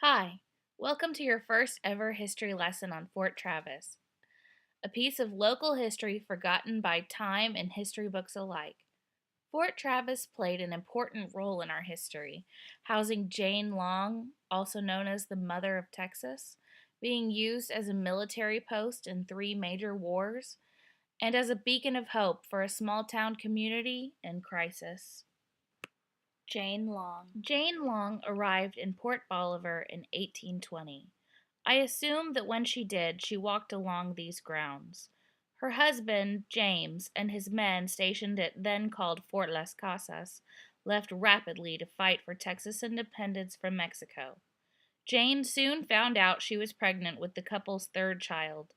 Hi, welcome to your first ever history lesson on Fort Travis, a piece of local history forgotten by time and history books alike. Fort Travis played an important role in our history, housing Jane Long, also known as the Mother of Texas, being used as a military post in three major wars, and as a beacon of hope for a small town community in crisis. Jane Long. Jane Long arrived in Port Bolivar in 1820. I assume that when she did, she walked along these grounds. Her husband, James, and his men stationed at then called Fort Las Casas, left rapidly to fight for Texas independence from Mexico. Jane soon found out she was pregnant with the couple's third child.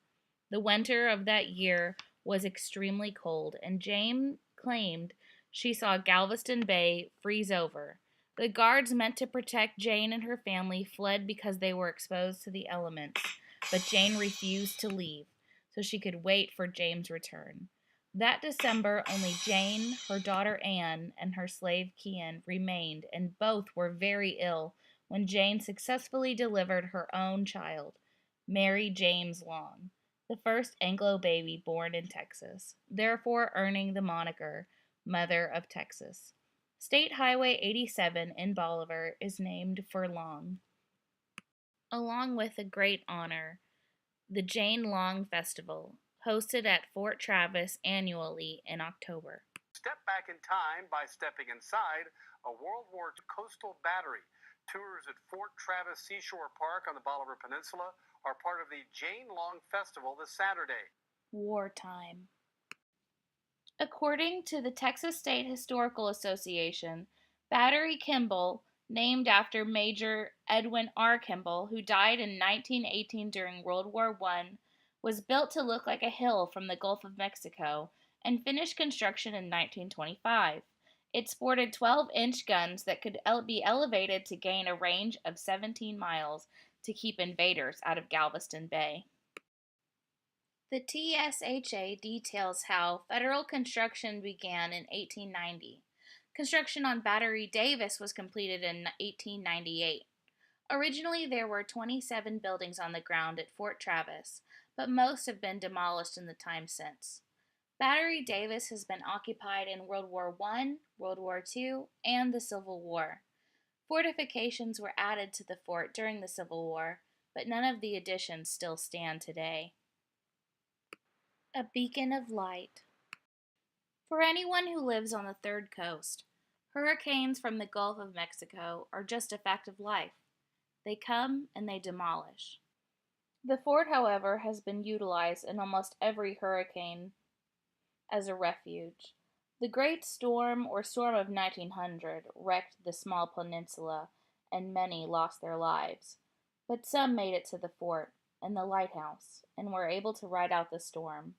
The winter of that year was extremely cold, and Jane claimed she saw Galveston Bay freeze over. The guards meant to protect Jane and her family fled because they were exposed to the elements, but Jane refused to leave, so she could wait for James' return. That December, only Jane, her daughter Anne, and her slave Kian remained, and both were very ill when Jane successfully delivered her own child, Mary James Long, the first Anglo baby born in Texas, therefore earning the moniker Mother of Texas. State Highway 87 in Bolivar is named for Long, along with a great honor, the Jane Long Festival, hosted at Fort Travis annually in October. Step back in time by stepping inside a World War II coastal battery. Tours at Fort Travis Seashore Park on the Bolivar Peninsula are part of the Jane Long Festival this Saturday. Wartime. According to the Texas State Historical Association, Battery Kimball, named after Major Edwin R. Kimball, who died in 1918 during World War I, was built to look like a hill from the Gulf of Mexico and finished construction in 1925. It sported 12-inch guns that could be elevated to gain a range of 17 miles to keep invaders out of Galveston Bay. The TSHA details how federal construction began in 1890. Construction on Battery Davis was completed in 1898. Originally, there were 27 buildings on the ground at Fort Travis, but most have been demolished in the time since. Battery Davis has been occupied in World War I, World War II, and the Civil War. Fortifications were added to the fort during the Civil War, but none of the additions still stand today. A beacon of light. For anyone who lives on the Third Coast, hurricanes from the Gulf of Mexico are just a fact of life. They come and they demolish. The fort, however, has been utilized in almost every hurricane as a refuge. The Great Storm or Storm of 1900 wrecked the small peninsula, and many lost their lives. But some made it to the fort and the lighthouse and were able to ride out the storm.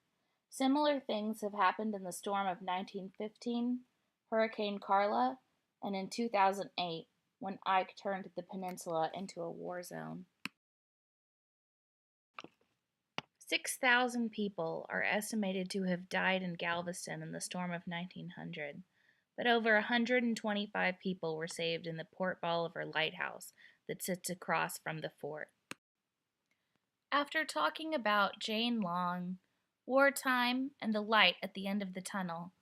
Similar things have happened in the storm of 1915, Hurricane Carla, and in 2008 when Ike turned the peninsula into a war zone. 6,000 people are estimated to have died in Galveston in the storm of 1900, but over 125 people were saved in the Port Bolivar lighthouse that sits across from the fort. After talking about Jane Long, wartime, and the light at the end of the tunnel,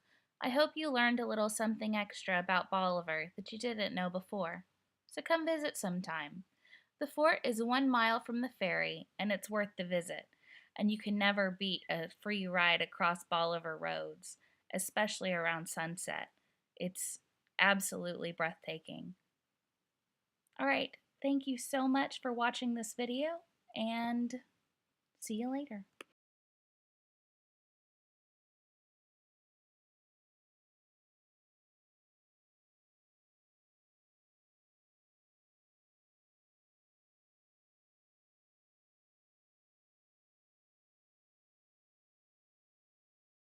I hope you learned a little something extra about Bolivar that you didn't know before. So come visit sometime. The fort is 1 mile from the ferry, and it's worth the visit, and you can never beat a free ride across Bolivar roads, especially around sunset. It's absolutely breathtaking. Alright, thank you so much for watching this video, and see you later.